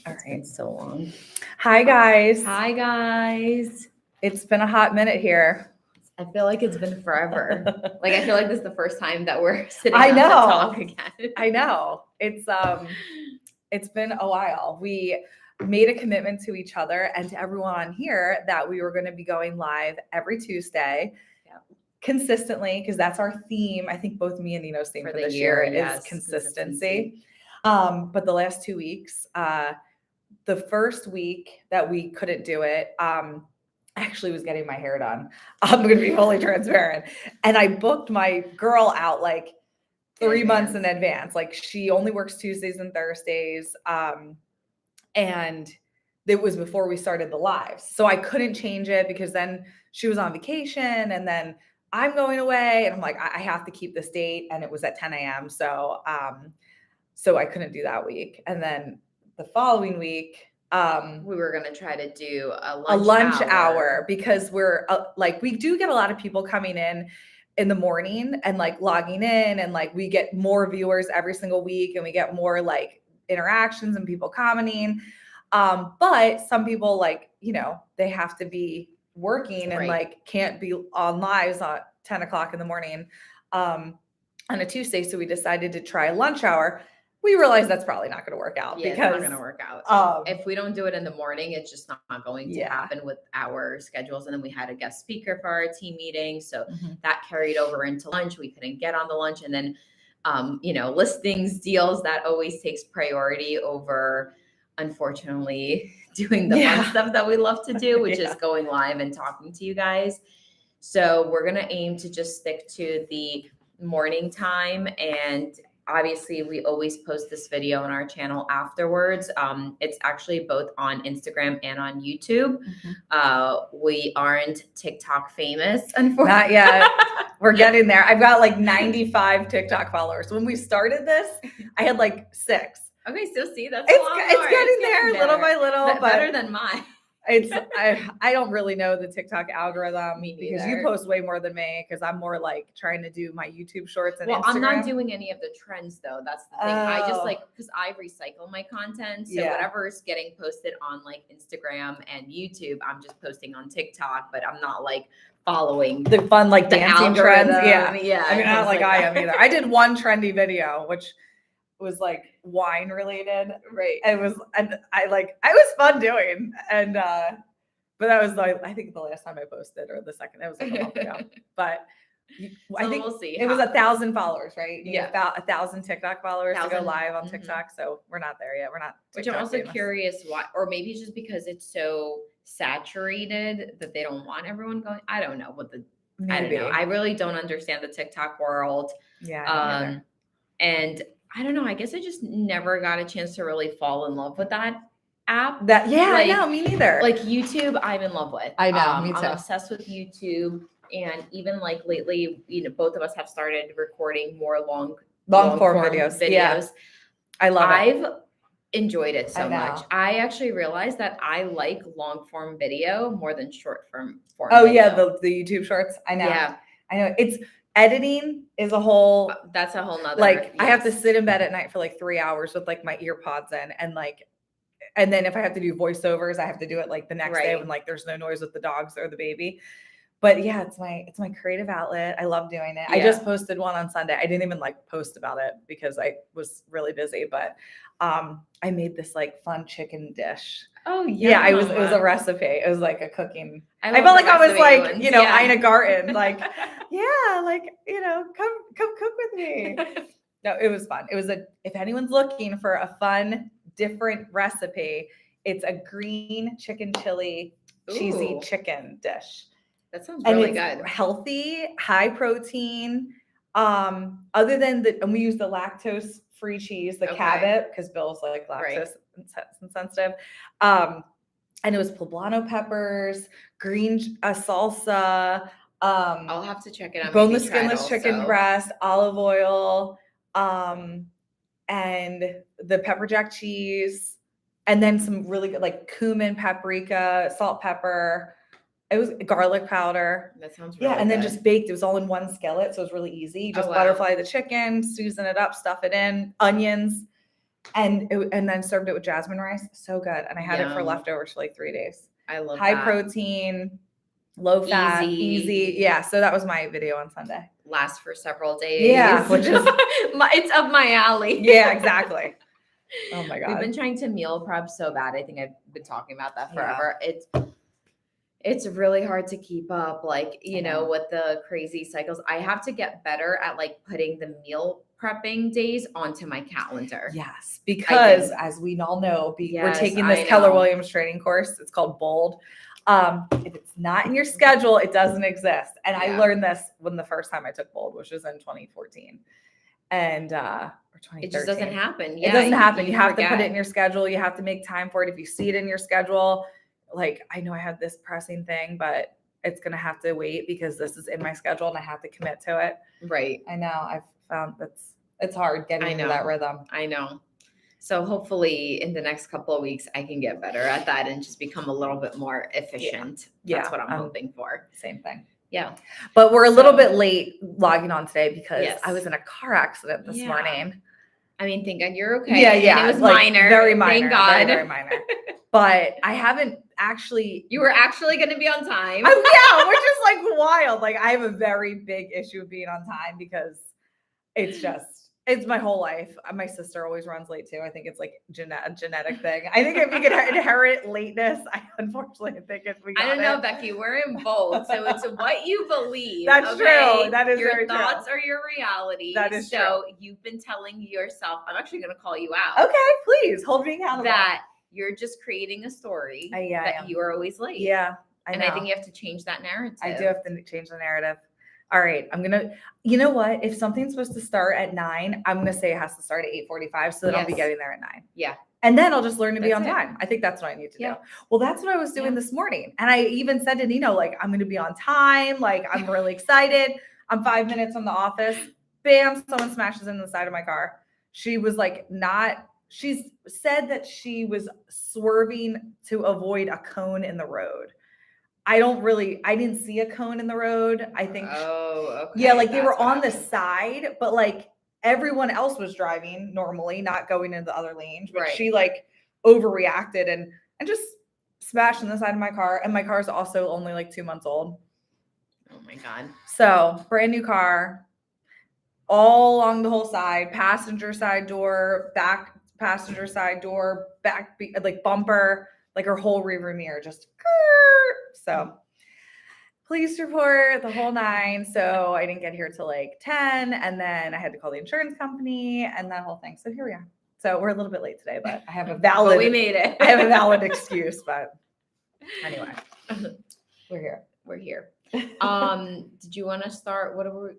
All It's right. been so long. Hi, guys. Hi, guys. It's been a hot minute here. I feel like it's been forever. Like, I feel like this is the first time that we're sitting I down to know. talk again. I know. It's been a while. We made a commitment to each other and to everyone on here that we were going to be going live every Tuesday. Yep. Consistently, because that's our theme. I think both me and Nino's theme for this year is consistency. But the last 2 weeks, the first week that we couldn't do it, I actually was getting my hair done. I'm going to be fully transparent. And I booked my girl out like 3 months in advance. Like, she only works Tuesdays and Thursdays. And it was before we started the lives. So I couldn't change it because then she was on vacation and then I'm going away. And I'm like, I have to keep this date. And it was at 10 a.m. So I couldn't do that week. And then the following week, we were going to try to do a lunch hour because we're like, we do get a lot of people coming in the morning and like logging in, and like we get more viewers every single week and we get more like interactions and people commenting. But some people, like, you know, they have to be working and like can't be on lives at 10 o'clock in the morning on a Tuesday. So we decided to try lunch hour. We realized that's probably not going to work out. Yeah, because it's not going to work out. If we don't do it in the morning, it's just not going to happen with our schedules. And then we had a guest speaker for our team meeting. So that carried over into lunch. We couldn't get on the lunch. And then, you know, listings, deals, that always takes priority over, unfortunately, doing the fun stuff that we love to do, which is going live and talking to you guys. So we're going to aim to just stick to the morning time. And obviously, we always post this video on our channel afterwards. It's actually both on Instagram and on YouTube. We aren't TikTok famous, unfortunately. Not yet. We're getting there. I've got like 95 TikTok followers. When we started this, I had like 6. Okay, so see, that's it's getting there little by little, but better than mine. I don't really know the TikTok algorithm because you either. post way more than me, because I'm more like trying to do my YouTube shorts and Well, Instagram. I'm not doing any of the trends though. That's the thing. I just like, because I recycle my content. So whatever is getting posted on like Instagram and YouTube, I'm just posting on TikTok, but I'm not like following the fun like dancing trends. Yeah. I mean, not like I am either. I did one trendy video, which was like wine related. Right. And I was fun doing. And, but that was like, I think the last time I posted, or the second, it was like a month ago. But I think we'll see. It was 1,000 followers, right? You Yeah. About 1,000 TikTok followers to go live on TikTok. So we're not there yet. We're not. Which I'm also curious why, or maybe it's just because it's so saturated that they don't want everyone going. I don't know what I don't know. I really don't understand the TikTok world. Yeah. And I don't know. I guess I just never got a chance to really fall in love with that app. I know, me neither. Like YouTube, I'm in love with. I know, me too. I'm obsessed with YouTube, and even like lately, you know, both of us have started recording more long form videos. Yeah, I love it. I've enjoyed it so much. I actually realized that I like long form video more than short form. Oh yeah, the YouTube shorts. I know. Yeah, I know. It's editing is a whole. That's a whole nother. Like I have to sit in bed at night for like 3 hours with like my ear pods in, and then if I have to do voiceovers, I have to do it like the next day when like there's no noise with the dogs or the baby. But yeah, it's my creative outlet. I love doing it. Yeah. I just posted one on Sunday. I didn't even like post about it because I was really busy, but I made this like fun chicken dish. Oh yeah. It was a recipe. It was like a cooking. I felt like I was like, you know, Ina Garten, like, yeah, like, you know, come cook with me. No, it was fun. It was if anyone's looking for a fun, different recipe, it's a green chicken chili cheesy chicken dish. That sounds really good. Healthy, high protein. Other than and we use the lactose free cheese, the Cabot, because Bill's like lactose sensitive. And it was poblano peppers, green salsa. I'll have to check it out. Boneless, skinless chicken breast, olive oil, and the pepper jack cheese, and then some really good like cumin, paprika, salt, pepper. It was garlic powder. That sounds really good. And then just baked. It was all in one skillet, so it was really easy. You just butterfly the chicken, season it up, stuff it in, onions, and then served it with jasmine rice. So good. And I had it for leftovers for like 3 days. I love high that. protein, low fat, easy. Yeah. So that was my video on Sunday. Last for several days. Yeah. Which is it's up my alley. Yeah, exactly. Oh my God. We've been trying to meal prep so bad. I think I've been talking about that forever. Yeah. It's really hard to keep up, like, you know, with the crazy cycles. I have to get better at like putting the meal prepping days onto my calendar. Yes, because as we all know, we're taking this Keller Williams training course. It's called Bold. If it's not in your schedule, it doesn't exist. And I learned this when the first time I took Bold, which was in 2014. And or 2013. It just doesn't happen. Yeah, it doesn't happen. You have to put it in your schedule. You have to make time for it. If you see it in your schedule, like, I know I have this pressing thing, but it's going to have to wait because this is in my schedule and I have to commit to it. Right. I know. I've found it's hard getting into that rhythm. I know. So hopefully in the next couple of weeks, I can get better at that and just become a little bit more efficient. Yeah. That's what I'm hoping for. Same thing. Yeah. But we're a little bit late logging on today because I was in a car accident this morning. I mean, thank God you're okay. Yeah. And it was minor. Very minor. Thank God. Very minor. But I haven't actually. You were actually going to be on time. Which is like wild. Like, I have a very big issue of being on time because it's my whole life. My sister always runs late too. I think it's like a genetic thing. I think if we could inherit lateness, I unfortunately think if we got I don't know, Becky. We're in both. So it's what you believe. That's true. That is your very thoughts true. are your reality. That is so true. You've been telling yourself, I'm actually going to call you out. Okay, please hold me accountable. That you're just creating a story that you are always late. Yeah. I think you have to change that narrative. I do have to change the narrative. All right. You know what? If something's supposed to start at 9, I'm going to say it has to start at 8:45 so that I'll be getting there at 9. Yeah. And then I'll just learn to be on time. I think that's what I need to do. Well, that's what I was doing this morning. And I even said to Nino, like, I'm going to be on time. Like, I'm really excited. I'm 5 minutes from the office. Bam, someone smashes into the side of my car. She was like, she said that she was swerving to avoid a cone in the road. I didn't see a cone in the road. I think. Oh, okay. Yeah, like they were on the side, but like everyone else was driving normally, not going into the other lanes. But she like overreacted and just smashed in the side of my car. And my car is also only like 2 months old. Oh my God. So brand new car, all along the whole side, passenger side door, back passenger side door, back like bumper, like her whole rearview mirror just. So police report, the whole 9. So I didn't get here till like 10. And then I had to call the insurance company and that whole thing. So here we are. So we're a little bit late today, but I have a valid. But we made it. I have a valid excuse, but anyway, we're here. We're here. Did you want to start? What were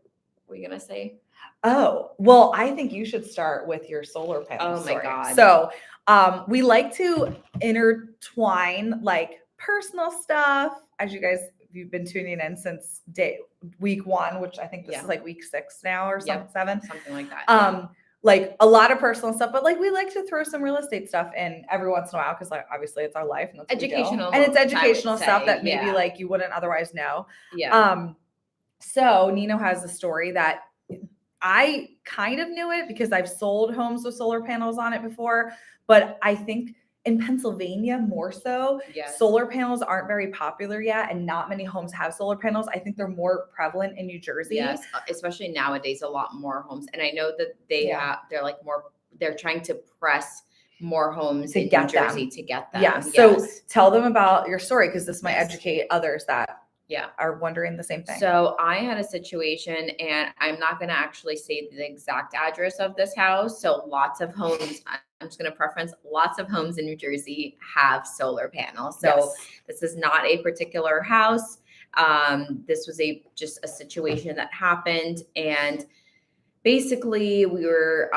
we going to say? Oh, well, I think you should start with your solar panel story. My God. So we like to intertwine like personal stuff, as you guys, you've been tuning in since week 1, which I think this is like week 6 now or 7, something like that. Like a lot of personal stuff, but like we like to throw some real estate stuff in every once in a while because like obviously it's our life and that's educational, and it's educational stuff that maybe like you wouldn't otherwise know. Yeah. So Nino has a story that I kind of knew it because I've sold homes with solar panels on it before, but I think in Pennsylvania more so, solar panels aren't very popular yet and not many homes have solar panels. I think they're more prevalent in New Jersey. Yes, especially nowadays, a lot more homes. And I know that they're trying to press more homes in New Jersey to get them. Yeah, so tell them about your story because this might educate others that are wondering the same thing. So I had a situation and I'm not going to actually say the exact address of this house. So lots of homes, I'm just going to preference lots of homes in New Jersey have solar panels. So this is not a particular house. This was just a situation that happened. And basically we were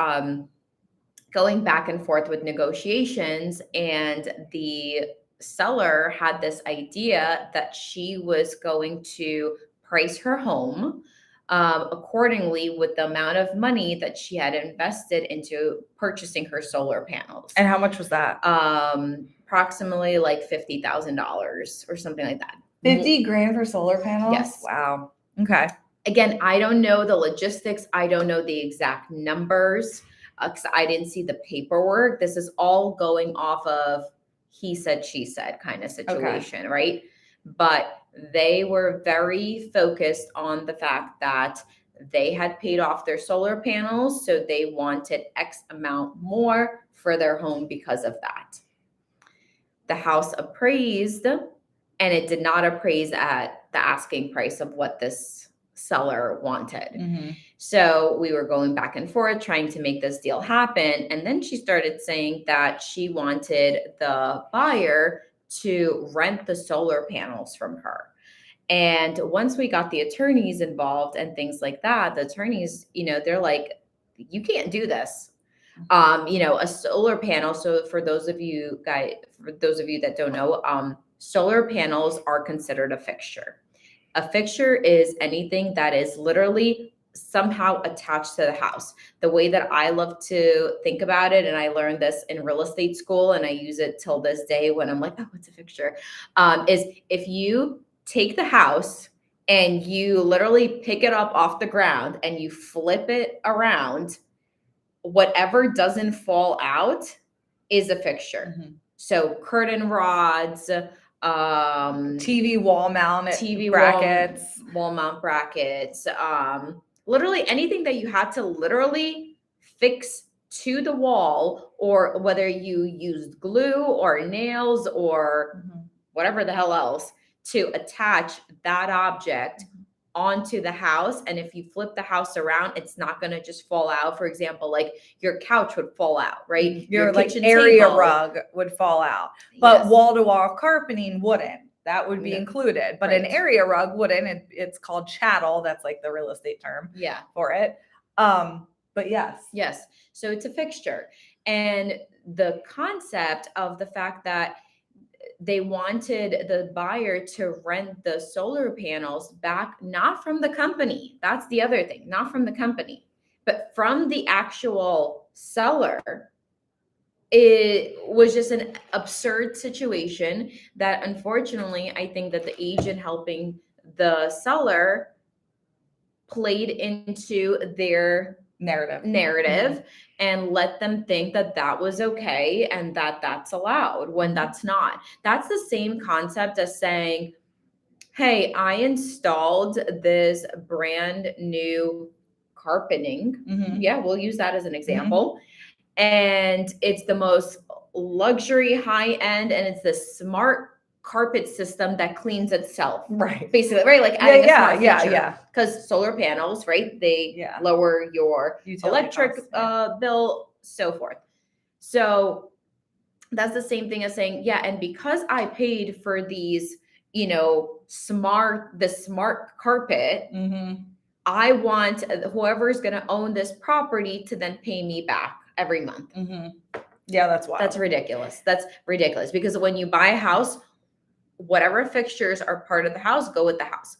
going back and forth with negotiations and the seller had this idea that she was going to price her home accordingly with the amount of money that she had invested into purchasing her solar panels. And how much was that? Approximately like $50,000 or something like that. 50 grand for solar panels? Yes. Wow. Okay. Again, I don't know the logistics. I don't know the exact numbers. because I didn't see the paperwork. This is all going off of he said, she said kind of situation, right? But they were very focused on the fact that they had paid off their solar panels, so they wanted X amount more for their home because of that. The house appraised, and it did not appraise at the asking price of what this seller wanted. So we were going back and forth trying to make this deal happen. And then she started saying that she wanted the buyer to rent the solar panels from her. And once we got the attorneys involved and things like that, the attorneys, they're like, you can't do this. A solar panel. So for those of you that don't know, solar panels are considered a fixture. A fixture is anything that is literally somehow attached to the house. The way that I love to think about it, and I learned this in real estate school, and I use it till this day when I'm like, oh, what's a fixture? Is if you take the house and you literally pick it up off the ground and you flip it around, whatever doesn't fall out is a fixture. So curtain rods, TV wall mount brackets, wall mount brackets, literally anything that you had to literally fix to the wall, or whether you used glue or nails or whatever the hell else to attach that object onto the house. And if you flip the house around, it's not going to just fall out. For example, like your couch would fall out, right? Your like area rug would fall out, but wall-to-wall carpeting wouldn't. That would be included, but an area rug wouldn't. It's called chattel. That's like the real estate term for it. But yes. So it's a fixture. And the concept of the fact that they wanted the buyer to rent the solar panels back, not from the company. That's the other thing, not from the company, but from the actual seller. It was just an absurd situation that, unfortunately, I think that the agent helping the seller played into their narrative and let them think that that was okay and that that's allowed when that's not. That's the same concept as saying, hey, I installed this brand new carpeting. Yeah, we'll use that as an example. And it's the most luxury high end, and it's the smart carpet system that cleans itself, right? Basically, right? Like adding a smart feature. Because solar panels, right? They lower your electric bill, so forth. So that's the same thing as saying, and because I paid for these, smart carpet, I want whoever's going to own this property to then pay me back every month. Yeah, that's wild. That's ridiculous. That's ridiculous, because when you buy a house, whatever fixtures are part of the house go with the house.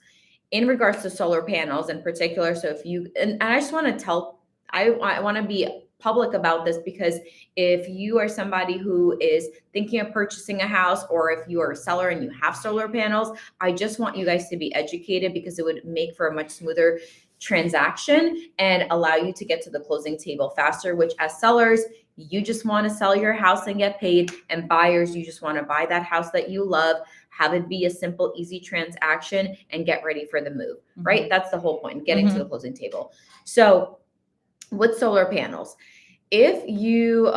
In regards to solar panels in particular, so if you, and I just want to tell, I want to be public about this, because if you are somebody who is thinking of purchasing a house, or if you are a seller and you have solar panels, I just want you guys to be educated, because it would make for a much smoother transaction and allow you to get to the closing table faster, which as sellers, you just want to sell your house and get paid, and buyers, you just want to buy that house that you love, have it be a simple, easy transaction, and get ready for the move, right? That's the whole point, getting to the closing table. So with solar panels, if you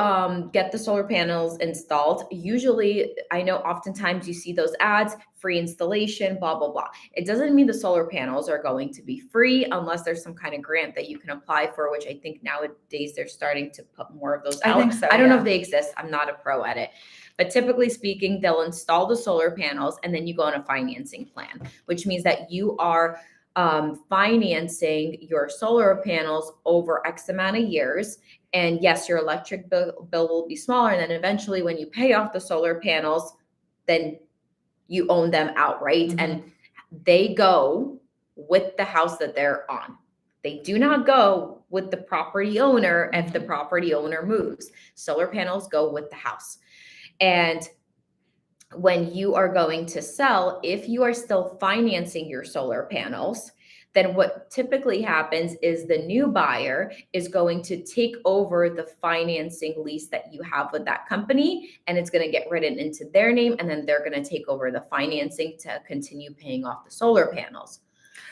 get the solar panels installed, usually, I know oftentimes you see those ads, free installation, blah, blah, blah. It doesn't mean the solar panels are going to be free unless there's some kind of grant that you can apply for, which I think nowadays they're starting to put more of those out. I think so, I don't know if they exist. I'm not a pro at it. But typically speaking, they'll install the solar panels and then you go on a financing plan, which means that you are financing your solar panels over X amount of years. And yes, your electric bill will be smaller. And then eventually when you pay off the solar panels, then you own them outright. And they go with the house that they're on. They do not go with the property owner if the property owner moves. Solar panels go with the house. And when you are going to sell, if you are still financing your solar panels, then what typically happens is the new buyer is going to take over the financing lease that you have with that company, and it's going to get written into their name, and then they're going to take over the financing to continue paying off the solar panels.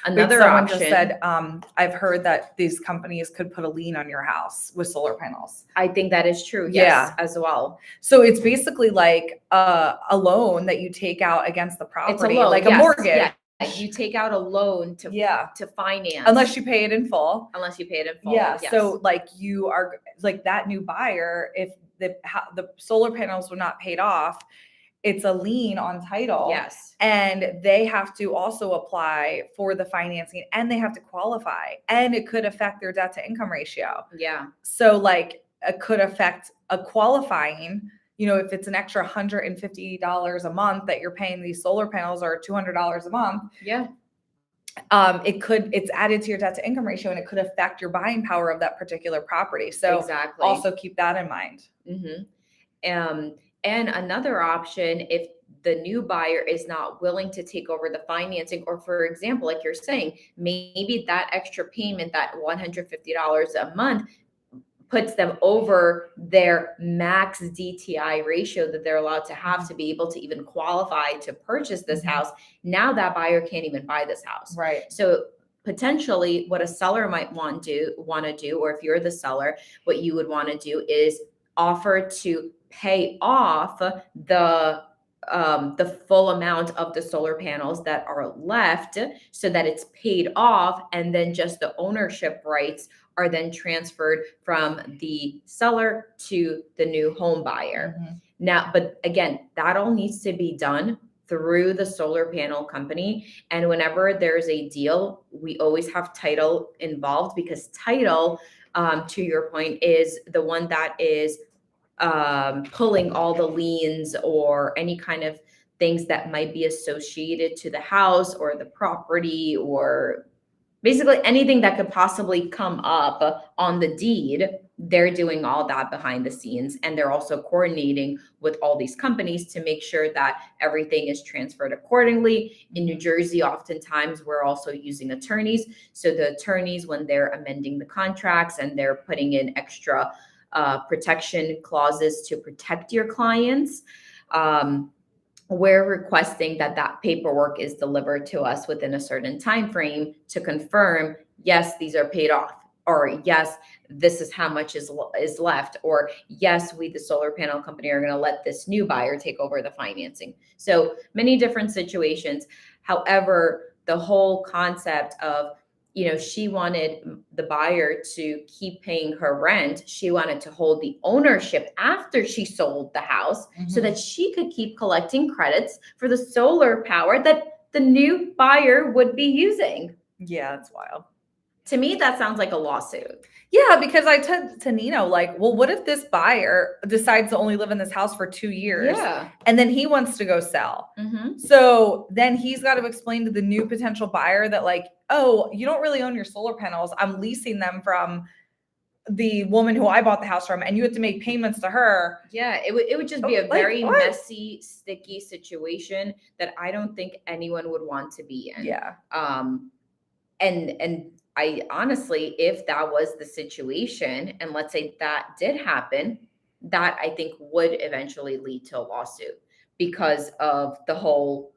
Another someone option just said, I've heard that these companies could put a lien on your house with solar panels. I think that is true. Yes, as well. So it's basically like a loan that you take out against the property, it's a loan, like a mortgage. Yeah. You take out a loan to finance. Unless you pay it in full. Yeah. Yes. So like you are like that new buyer, if the solar panels were not paid off, it's a lien on title. Yes. And they have to also apply for the financing, and they have to qualify, and it could affect their debt to income ratio. Yeah. So like it could affect a qualifying, if it's an extra $150 a month that you're paying these solar panels, or $200 a month. Yeah. It's added to your debt to income ratio, and it could affect your buying power of that particular property. So exactly. Also keep that in mind. Mm-hmm. And another option, if the new buyer is not willing to take over the financing, or for example, like you're saying, maybe that extra payment, that $150 a month, puts them over their max DTI ratio that they're allowed to have to be able to even qualify to purchase this house. Now that buyer can't even buy this house. Right. So potentially what a seller might want to do, or if you're the seller, what you would want to do is offer to pay off the full amount of the solar panels that are left, so that it's paid off, and then just the ownership rights are then transferred from the seller to the new home buyer. Now, but again, that all needs to be done through the solar panel company. And whenever there's a deal, we always have title involved, because title, to your point, is the one that is pulling all the liens or any kind of things that might be associated to the house or the property, or basically anything that could possibly come up on the deed. They're doing all that behind the scenes, and they're also coordinating with all these companies to make sure that everything is transferred accordingly. In New Jersey, oftentimes we're also using attorneys. So the attorneys, when they're amending the contracts and they're putting in extra protection clauses to protect your clients, we're requesting that paperwork is delivered to us within a certain time frame to confirm, yes, these are paid off, or yes, this is how much is left, or yes, we, the solar panel company, are going to let this new buyer take over the financing. So many different situations. However, the whole concept of, she wanted the buyer to keep paying her rent. She wanted to hold the ownership after she sold the house, so that she could keep collecting credits for the solar power that the new buyer would be using. Yeah, it's wild. To me, that sounds like a lawsuit. Yeah, because I said to Nino, like, well, what if this buyer decides to only live in this house for 2 years? Yeah. And then he wants to go sell. So then he's got to explain to the new potential buyer that, like, oh, you don't really own your solar panels. I'm leasing them from the woman who I bought the house from, and you have to make payments to her. Yeah, it would just be a very messy, sticky situation that I don't think anyone would want to be in. Yeah. And I honestly, if that was the situation, and let's say that did happen, that I think would eventually lead to a lawsuit, because of the whole,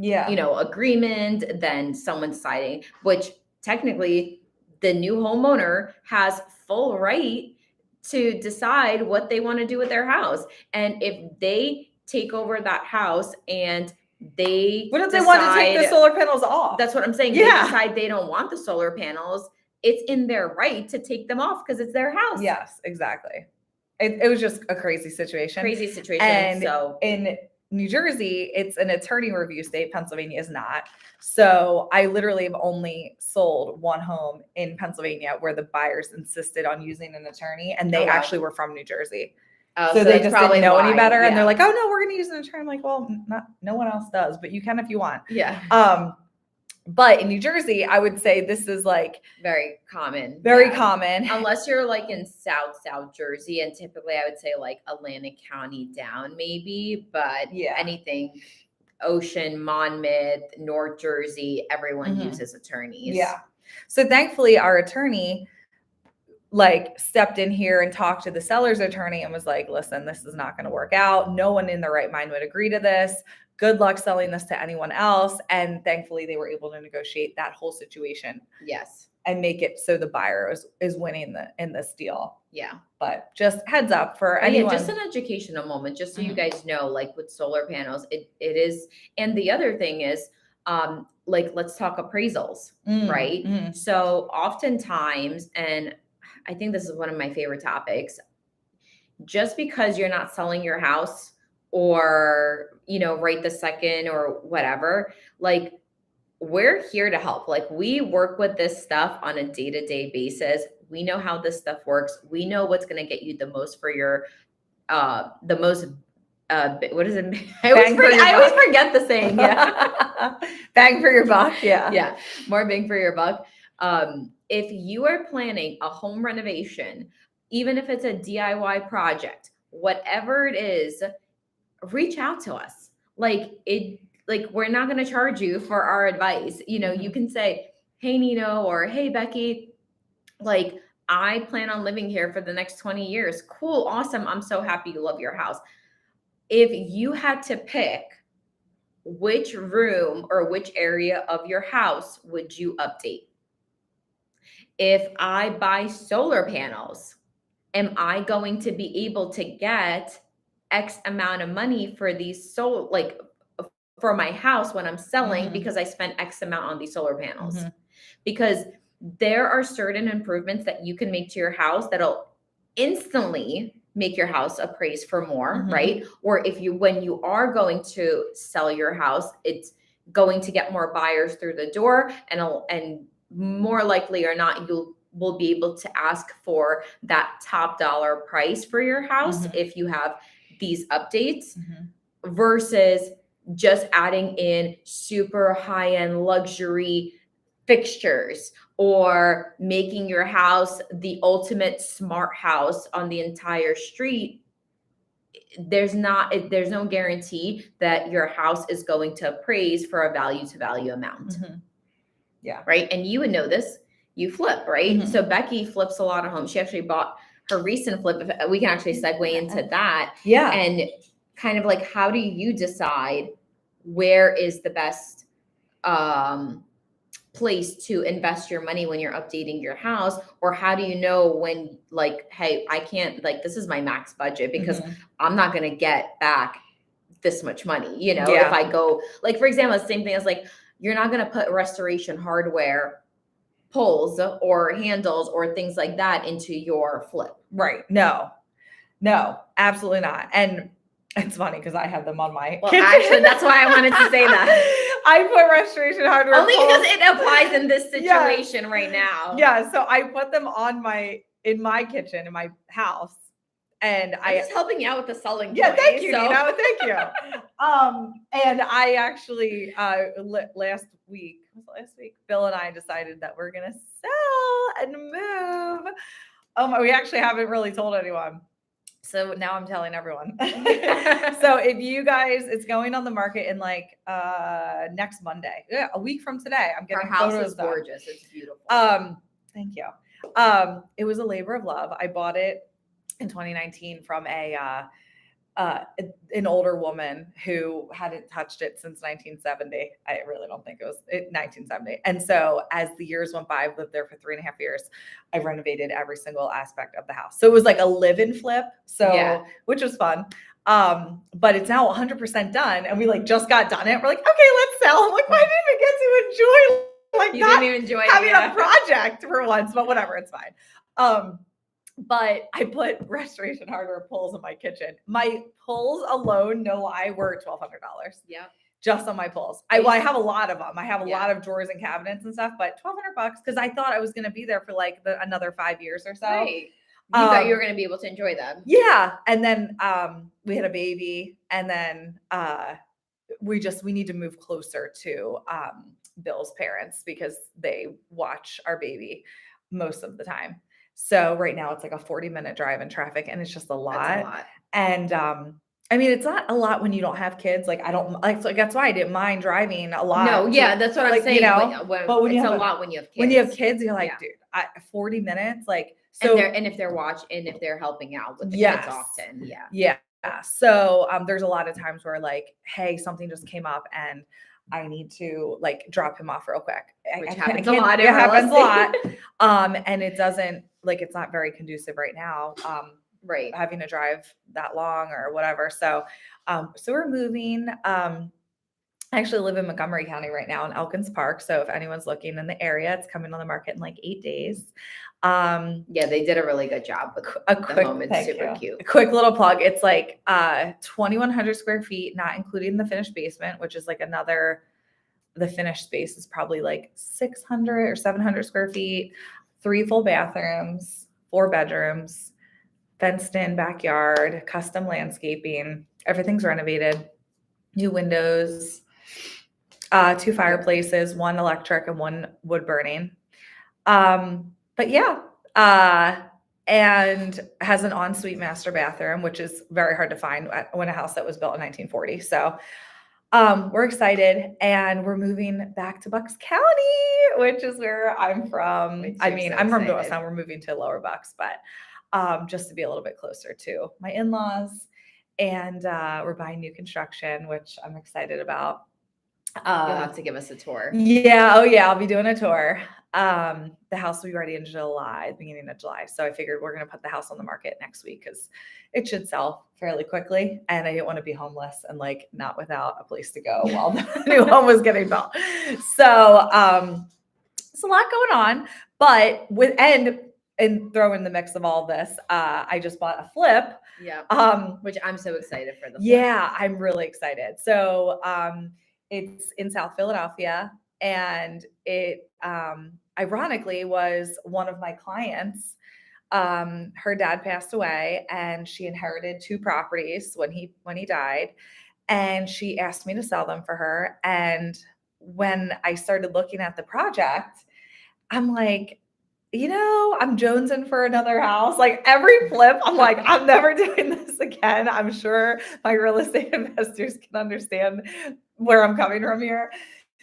agreement, then someone deciding, which technically the new homeowner has full right to decide what they want to do with their house. And if they take over that house and what if they want to take the solar panels off? That's what I'm saying. Yeah. They decide they don't want the solar panels. It's in their right to take them off because it's their house. Yes, exactly. It was just a crazy situation. And so in New Jersey, it's an attorney review state. Pennsylvania is not. So I literally have only sold one home in Pennsylvania where the buyers insisted on using an attorney, and they actually were from New Jersey. So they just didn't know any better. And they're like, oh, no, we're going to use an attorney. I'm like, well, no one else does, but you can if you want. Yeah. But in New Jersey, I would say this is like very common. Very common. Unless you're like in South Jersey. And typically I would say like Atlantic County down maybe, but anything Ocean, Monmouth, North Jersey, everyone uses attorneys. Yeah. So thankfully our attorney like stepped in here and talked to the seller's attorney and was like, listen, this is not going to work out. No one in their right mind would agree to this. Good luck selling this to anyone else. And thankfully they were able to negotiate that whole situation. Yes. And make it so the buyer is winning in this deal. Yeah. But just heads up for anyone. Yeah, just an educational moment, just so you guys know, like with solar panels, it is. And the other thing is, like, let's talk appraisals, right? So oftentimes, and I think this is one of my favorite topics, just because you're not selling your house or, right this second or whatever, like, we're here to help. Like, we work with this stuff on a day-to-day basis. We know how this stuff works. We know what's going to get you the most for your, what is it? I always forget the saying. Yeah. Bang for your buck. Yeah. Yeah. More bang for your buck. If you are planning a home renovation, even if it's a DIY project, whatever it is, reach out to us. Like, we're not going to charge you for our advice. You can say, hey, Nino, or hey, Becky, like, I plan on living here for the next 20 years. Cool. Awesome. I'm so happy you love your house. If you had to pick, which room or which area of your house would you update? If I buy solar panels, am I going to be able to get X amount of money for these for my house when I'm selling because I spent X amount on these solar panels? Because there are certain improvements that you can make to your house that'll instantly make your house appraise for more, right? Or when you are going to sell your house, it's going to get more buyers through the door, and more likely or not, you will be able to ask for that top dollar price for your house if you have these updates versus just adding in super high-end luxury fixtures or making your house the ultimate smart house on the entire street. There's no guarantee that your house is going to appraise for a value to value amount. Yeah. Right. And you would know this, you flip, right? So Becky flips a lot of homes. She actually bought her recent flip. We can actually segue into that. Yeah. And kind of like, how do you decide where is the best place to invest your money when you're updating your house? Or how do you know when, like, hey, I can't, like, this is my max budget because I'm not going to get back this much money, if I go, like, for example, the same thing as like, you're not going to put restoration hardware pulls or handles or things like that into your flip. Right. No, absolutely not. And it's funny because I have them on my kitchen. Actually, that's why I wanted to say that. I put restoration hardware only because it applies in this situation right now. Yeah. So I put them on in my kitchen, in my house. And I'm just helping you out with the selling. Yeah. Thank you, Nino. Thank you. And I actually, last week, Bill and I decided that we're going to sell and move. We actually haven't really told anyone. So now I'm telling everyone. So if you guys, it's going on the market in like next Monday. Yeah, a week from today. I'm getting our house photos is gorgeous. It's beautiful. Thank you. It was a labor of love. I bought it in 2019 from an older woman who hadn't touched it since 1970. I really don't think it was 1970. And so as the years went by, I've lived there for 3.5 years. I renovated every single aspect of the house. So it was like a live-in flip. So, which was fun. But it's now 100% done. And we like just got done it. We're like, okay, let's sell. I'm like, why didn't we get to enjoy like you didn't even enjoy having a project for once, but whatever, it's fine. But I put restoration hardware pulls in my kitchen. My pulls alone, no lie, were $1,200. Yeah. Just on my pulls. I have a lot of them. I have a lot of drawers and cabinets and stuff, but $1,200 because I thought I was going to be there for like another 5 years or so. Right. You thought you were going to be able to enjoy them. Yeah. And then we had a baby, and then we need to move closer to Bill's parents because they watch our baby most of the time. So right now it's like a 40-minute drive in traffic, and it's just a lot. That's a lot. And I mean, it's not a lot when you don't have kids. Like, I don't like, so that's why I didn't mind driving a lot. No, yeah, that's what I'm saying. You know, but when it's a lot when you have kids. When you have kids, you're like, dude, 40 minutes, like, so. And if they're helping out with the kids often. Yeah. Yeah. So there's a lot of times where like, hey, something just came up and I need to like drop him off real quick. Which happens a lot. It happens a lot. And it doesn't, like, it's not very conducive right now. Right. Having to drive that long or whatever. So, so we're moving. I actually live in Montgomery County right now in Elkins Park. So if anyone's looking in the area, it's coming on the market in like 8 days. Yeah, they did a really good job with the home. It's super cute. A quick little plug. It's like 2,100 square feet, not including the finished basement, which is like the finished space is probably like 600 or 700 square feet, 3 full bathrooms, 4 bedrooms, fenced in backyard, custom landscaping, everything's renovated, new windows, 2 fireplaces, 1 electric and 1 wood burning. But yeah, and has an ensuite master bathroom, which is very hard to find when a house that was built in 1940. So we're excited, and we're moving back to Bucks County, which is where I'm from. I mean, I'm from Doylestown. We're moving to Lower Bucks, but just to be a little bit closer to my in-laws, and we're buying new construction, which I'm excited about. You'll have to give us a tour. Yeah. Oh yeah. I'll be doing a tour. The house will be ready in July, beginning of July. So I figured we're going to put the house on the market next week because it should sell fairly quickly. And I didn't want to be homeless and like not without a place to go while the new home was getting built. So it's a lot going on, but and throw in the mix of all this, I just bought a flip. Yeah. Which I'm so excited for the flip. Yeah, I'm really excited. So it's in South Philadelphia, and it ironically was one of my clients. Her dad passed away, and she inherited 2 properties when he died, and she asked me to sell them for her. And when I started looking at the project, I'm like, I'm jonesing for another house. Like every flip, I'm like, I'm never doing this again. I'm sure my real estate investors can understand where I'm coming from here.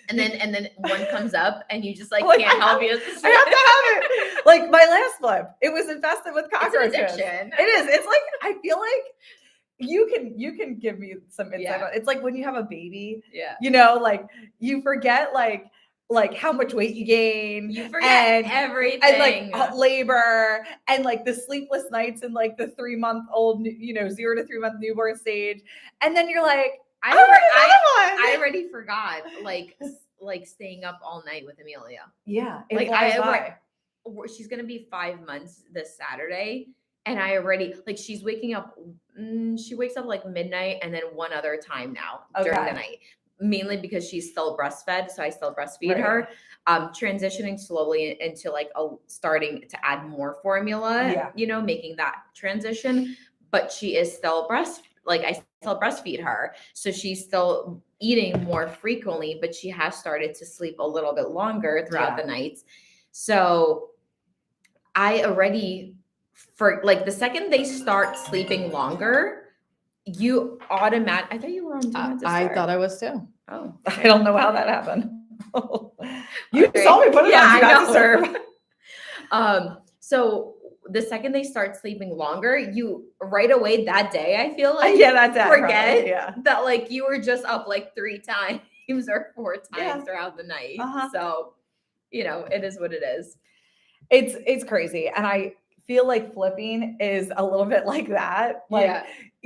And then one comes up and you just like can't help it. I have to have it. Like my last flip, it was infested with cockroaches. It's an addiction. It is. It's like, I feel like you can give me some insight. Yeah. It's like when you have a baby, yeah, like you forget like how much weight you gain, you forget everything, and like labor, and like the sleepless nights, and like the 3-month-old, 0 to 3 month newborn stage, and then you're like, I already forgot like staying up all night with Amelia. Yeah, she's gonna be 5 months this Saturday, and I already she's waking up. She wakes up like midnight, and then one other time now during the night. Mainly because she's still breastfed, so I still breastfeed her. Transitioning slowly into starting to add more formula, making that transition. But she is still I still breastfeed her, so she's still eating more frequently. But she has started to sleep a little bit longer throughout the nights. So I already the second they start sleeping longer, you I thought you were on. I thought I was too. Oh, okay. I don't know how that happened. You saw me put it on. Do not disturb. So the second they start sleeping longer, you right away that day, I feel like that's it. Forget that you were just up 3 times or 4 times throughout the night. So it is what it is. It's crazy, and I feel like flipping is a little bit like that.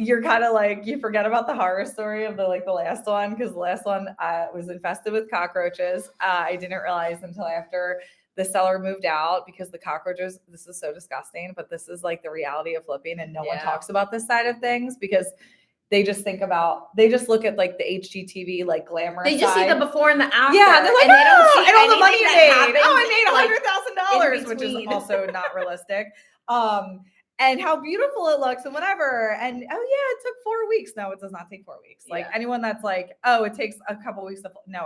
You're kind of you forget about the horror story of the last one, because the last one was infested with cockroaches. I didn't realize until after the seller moved out, because the cockroaches, this is so disgusting, but this is the reality of flipping, and no one talks about this side of things because they just look at the HGTV glamour. They just see the before and the after. Yeah, they're like, and they don't see and all the money you made. I made $100,000, which is also not realistic. and how beautiful it looks and whatever. And oh yeah, it took 4 weeks. No, it does not take 4 weeks. Like anyone that's like, oh, it takes a couple weeks to, no.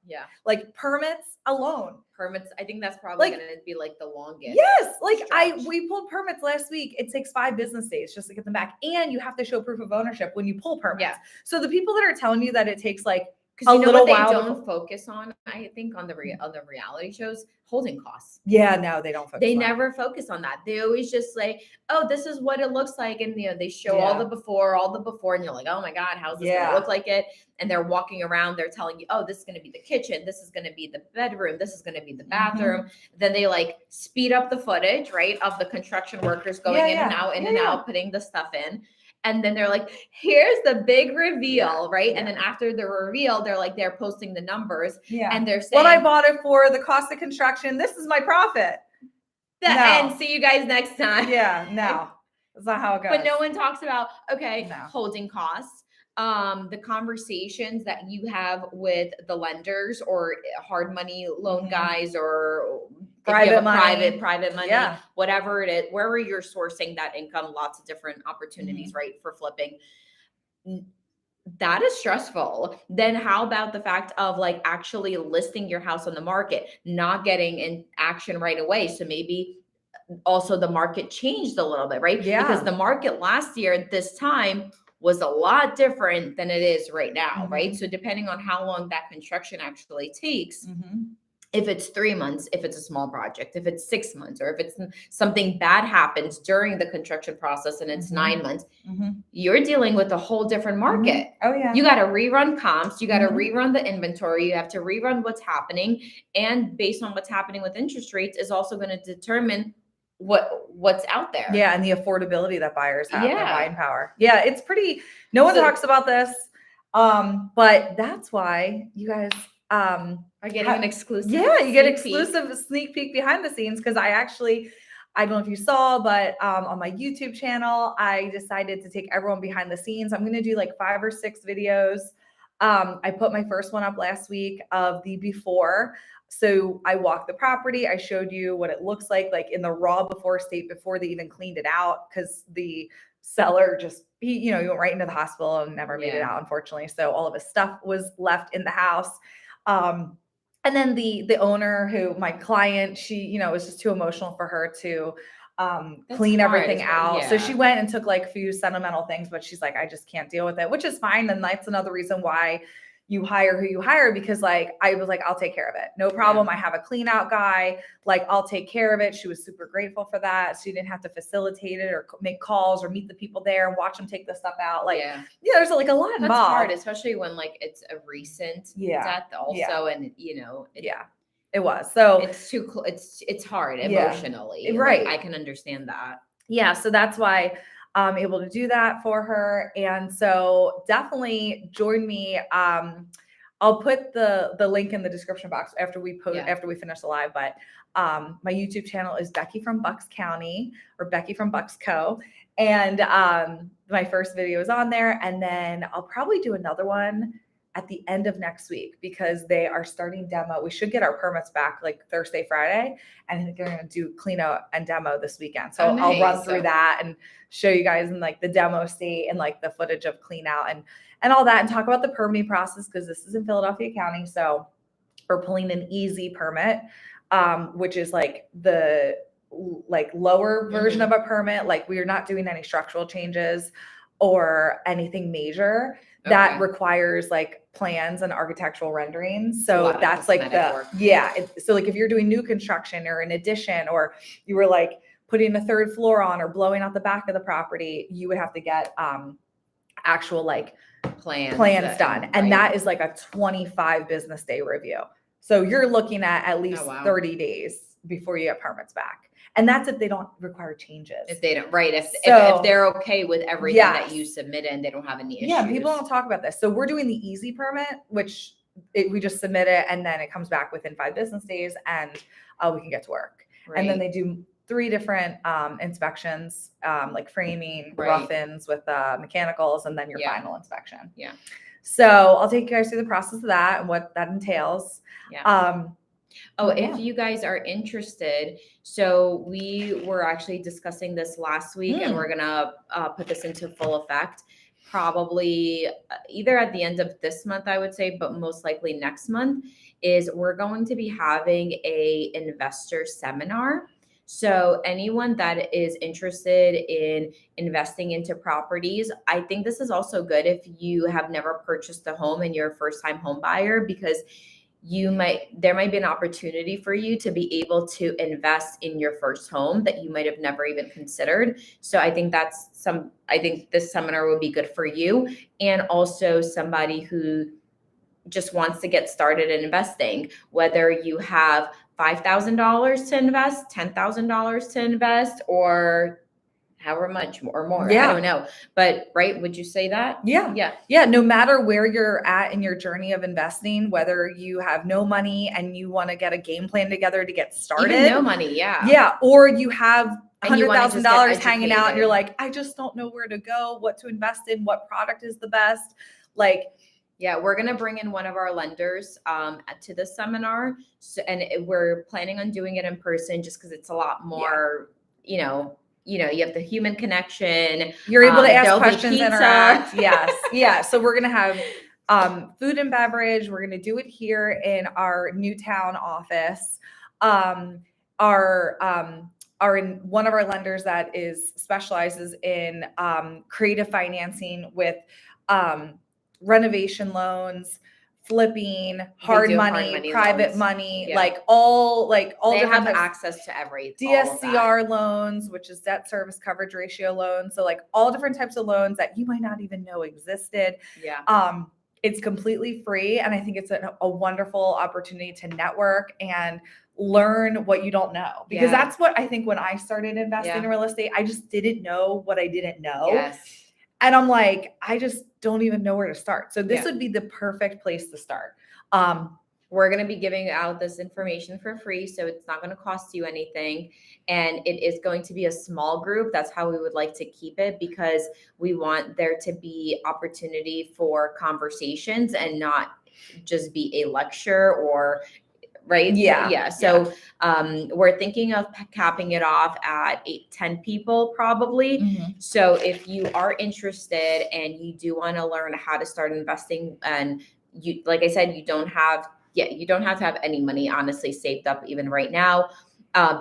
Yeah. Like permits alone. Permits, I think that's probably going to be like the longest. Yes. Like we pulled permits last week. It takes 5 business days just to get them back. And you have to show proof of ownership when you pull permits. Yeah. So the people that are telling you that it takes like a little while, they don't focus on, I think, on the reality shows, holding costs. Yeah, no, they don't focus. They never focus on that. They always just say, "Oh, this is what it looks like," and they show all the before, and you're like, "Oh my God, how's this gonna look like it?" And they're walking around, they're telling you, "Oh, this is gonna be the kitchen, this is gonna be the bedroom, this is gonna be the bathroom." Then they like speed up the footage, right, of the construction workers going in and out, putting the stuff in. And then they're like, here's the big reveal, right? And then after the reveal, they're posting the numbers. Yeah. And they're saying, what I bought it for, the cost of construction, this is my profit. And see you guys next time. Yeah, no. That's not how it goes. But no one talks about, holding costs. The conversations that you have with the lenders or hard money loan guys or private money, whatever it is, wherever you're sourcing that income, lots of different opportunities, right, for flipping. That is stressful. Then how about the fact of like actually listing your house on the market, not getting in action right away? So maybe also the market changed a little bit, right? Yeah. Because the market last year at this time was a lot different than it is right now, right? So depending on how long that construction actually takes, if it's 3 months, if it's a small project, if it's 6 months, or if it's something bad happens during the construction process and it's 9 months, you're dealing with a whole different market. Oh yeah. You got to rerun comps. You got to rerun the inventory. You have to rerun what's happening. And based on what's happening with interest rates is also going to determine what's out there. Yeah. And the affordability that buyers have, their buying power. Yeah. It's pretty, no one talks about this. But that's why you guys, are getting an exclusive. Yeah, you get exclusive sneak peek behind the scenes because I don't know if you saw, but on my YouTube channel, I decided to take everyone behind the scenes. I'm going to do like 5 or 6 videos. I put my first one up last week of the before. So I walked the property. I showed you what it looks like in the raw before state before they even cleaned it out because the seller just, he went right into the hospital and never made it out, unfortunately. So all of his stuff was left in the house. And then the owner who my client, she, it was just too emotional for her to clean everything out. So she went and took like a few sentimental things, but she's like, I just can't deal with it, which is fine. And that's another reason why you hire who you hire, because like, I was like, I'll take care of it. No problem. I have a clean out guy. Like I'll take care of it. She was super grateful for that. She didn't have to facilitate it or make calls or meet the people there and watch them take the stuff out. Like, there's like a lot involved. That's hard, especially when like it's a recent death also. And it was. So it's hard emotionally. Right. Like, I can understand that. Yeah. So that's why I'm able to do that for her. And so definitely join me. I'll put the link in the description box after we finish the live, but my YouTube channel is Becky from Bucks County or Becky from Bucks Co. And my first video is on there. And then I'll probably do another one at the end of next week because they are starting demo. We should get our permits back like Thursday, Friday, and they're going to do clean out and demo this weekend. So I'll run through that and show you guys in like the demo state and like the footage of clean out and all that and talk about the permitting process because this is in Philadelphia County. So we're pulling an easy permit, which is like the lower version of a permit. Like we are not doing any structural changes or anything major that requires like plans and architectural renderings. So that's like so like if you're doing new construction or an addition, or you were like putting a 3rd floor on or blowing out the back of the property, you would have to get actual like plans done. And that is like a 25 business day review. So you're looking at least 30 days before you get permits back. And that's if they don't require changes. If they don't, if they're okay with everything that you submit and they don't have any issues. Yeah, people don't talk about this. So we're doing the easy permit, which we just submit it and then it comes back within 5 business days and we can get to work. Right. And then they do 3 different inspections, like framing, rough-ins with mechanicals, and then your final inspection. Yeah. So I'll take you guys through the process of that and what that entails. Yeah. Oh, if you guys are interested, so we were actually discussing this last week, and we're gonna put this into full effect probably either at the end of this month, I would say, but most likely next month, is we're going to be having a investor seminar. So anyone that is interested in investing into properties, I think this is also good if you have never purchased a home and you're a first-time home buyer, because there might be an opportunity for you to be able to invest in your first home that you might have never even considered. So I think I think this seminar will be good for you, and also somebody who just wants to get started in investing, whether you have $5,000 to invest, $10,000 to invest, or however much or more. I don't know. But right, would you say that? Yeah. No matter where you're at in your journey of investing, whether you have no money and you want to get a game plan together to get started. Even no money, yeah. Yeah. Or you have $100,000 hanging out and you're like, I just don't know where to go, what to invest in, what product is the best. Yeah, we're going to bring in one of our lenders to the seminar. So, and we're planning on doing it in person just because it's a lot more, you have the human connection. You're able to ask questions, interact. Yes. Yeah. So we're going to have food and beverage. We're going to do it here in our Newtown office. One of our lenders that specializes in creative financing with renovation loans, flipping, hard money, private money, all they different have access to everything. DSCR loans, which is debt service coverage ratio loans. So all different types of loans that you might not even know existed. Yeah. It's completely free. And I think it's a wonderful opportunity to network and learn what you don't know, because that's what I think when I started investing in real estate, I just didn't know what I didn't know. Yes. And I'm like, I just don't even know where to start. So this would be the perfect place to start. We're going to be giving out this information for free, so it's not going to cost you anything. And it is going to be a small group. That's how we would like to keep it, because we want there to be opportunity for conversations and not just be a lecture or right? Yeah. So we're thinking of capping it off at 8-10 people probably. So if you are interested and you do want to learn how to start investing, and you, like I said, you don't have to have any money honestly saved up even right now,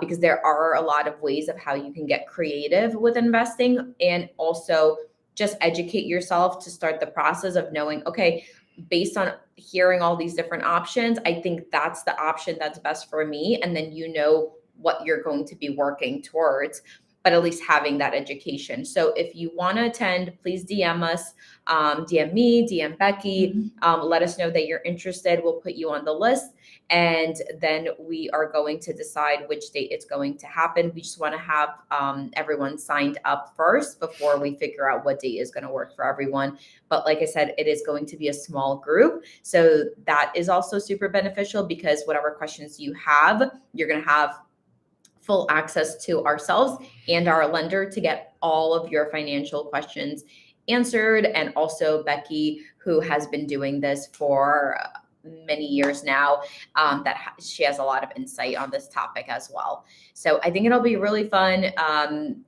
because there are a lot of ways of how you can get creative with investing, and also just educate yourself to start the process of knowing, okay, based on hearing all these different options, I think that's the option that's best for me. And then you know what you're going to be working towards, but at least having that education. So if you want to attend, please DM us, DM me, DM Becky, let us know that you're interested. We'll put you on the list, and then we are going to decide which date it's going to happen. We just want to have everyone signed up first before we figure out what date is going to work for everyone. But like I said, it is going to be a small group. So that is also super beneficial, because whatever questions you have, you're going to have full access to ourselves and our lender to get all of your financial questions answered. And also Becky, who has been doing this for many years now, she has a lot of insight on this topic as well. So I think it'll be really fun.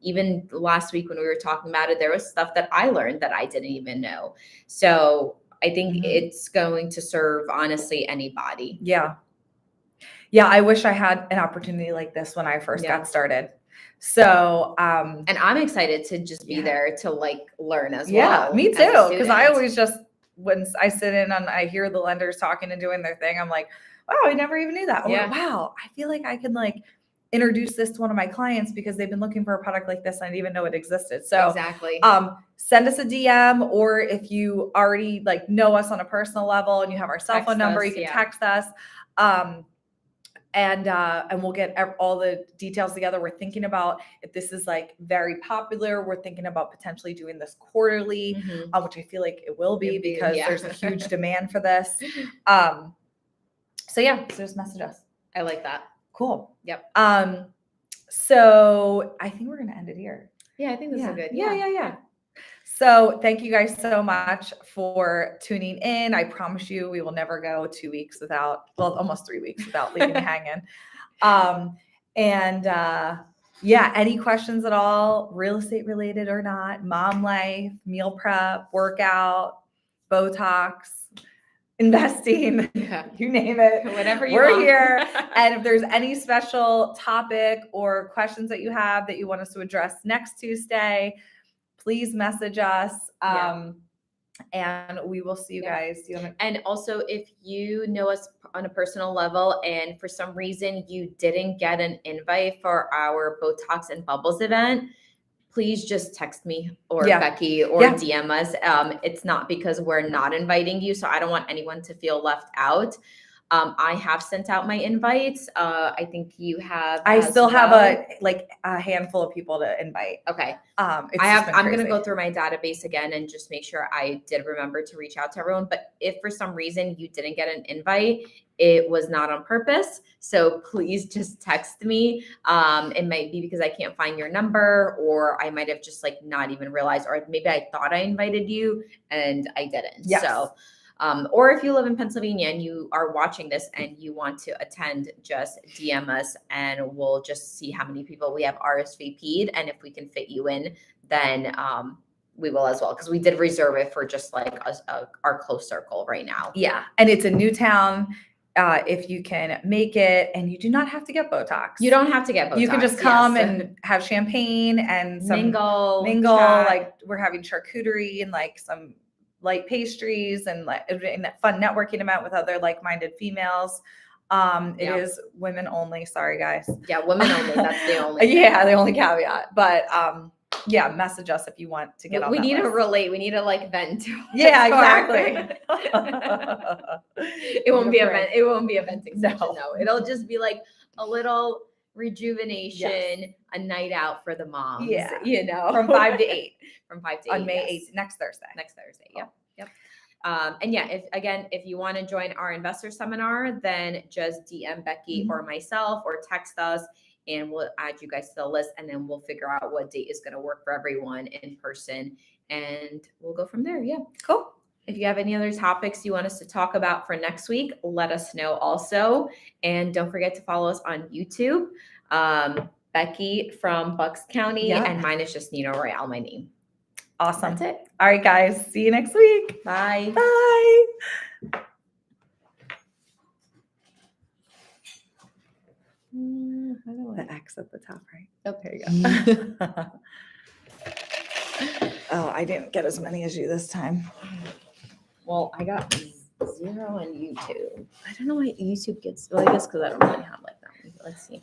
Even last week when we were talking about it, there was stuff that I learned that I didn't even know. So I think it's going to serve, honestly, anybody. Yeah, I wish I had an opportunity like this when I first got started. So, and I'm excited to just be there to learn as well. Yeah, me too. Because I always when I sit in and I hear the lenders talking and doing their thing, I'm like, wow, I never even knew that. Or, wow, I feel like I can introduce this to one of my clients because they've been looking for a product like this and I didn't even know it existed. So exactly. Send us a DM, or if you already know us on a personal level and you have our cell phone number, you can text us. And we'll get all the details together. We're thinking about, if this is very popular, we're thinking about potentially doing this quarterly, which I feel like it will be because there's a huge demand for this. So just message us. I like that. Cool. Yep. So I think we're going to end it here. Yeah, I think this is good. Yeah. So thank you guys so much for tuning in. I promise you we will never go 2 weeks without, well, almost 3 weeks without leaving you hanging. Yeah, any questions at all, real estate related or not, mom life, meal prep, workout, Botox, investing, you name it, whatever you we're want. here. And if there's any special topic or questions that you have that you want us to address next Tuesday, please message us. And we will see you guys. And also, if you know us on a personal level and for some reason you didn't get an invite for our Botox and Bubbles event, please just text me or Becky or DM us. It's not because we're not inviting you. So I don't want anyone to feel left out. I have sent out my invites. I think you have. I still have a handful of people to invite. Okay. I'm going to go through my database again and just make sure I did remember to reach out to everyone. But if for some reason you didn't get an invite, it was not on purpose. So please just text me. It might be because I can't find your number, or I might have just not even realized, or maybe I thought I invited you and I didn't. Yes. So. Or if you live in Pennsylvania and you are watching this and you want to attend, just DM us and we'll just see how many people we have RSVP'd. And if we can fit you in, then we will as well. Because we did reserve it for just our close circle right now. Yeah. And it's a new town. If you can make it, and you do not have to get Botox. You don't have to get Botox. You can just come and have champagne and some mingle. Like we're having charcuterie and some light pastries and fun networking event with other like-minded females. It is women only. Sorry, guys. Yeah, women only. That's the only. The only caveat. But message us if you want to get on. We need to relate. We need to vent. Yeah, exactly. It won't be a vent. It won't be a venting session. No, it'll just be a little rejuvenation, a night out for the moms. Yeah, from 5 to 8. From 5 to 8 on May 8th, next Thursday. Yep. And if you want to join our investor seminar, then just DM Becky or myself, or text us, and we'll add you guys to the list, and then we'll figure out what date is going to work for everyone in person, and we'll go from there. Yeah, cool. If you have any other topics you want us to talk about for next week, let us know also. And don't forget to follow us on YouTube. Becky from Bucks County, and mine is just Nino Royale, my name. Awesome. That's it. All right, guys. See you next week. Bye. Bye. The X at the top, right? Oh, there you go. Oh, I didn't get as many as you this time. Well, I got 0 on YouTube. I don't know why YouTube gets, I guess because I don't really have that. Let's see.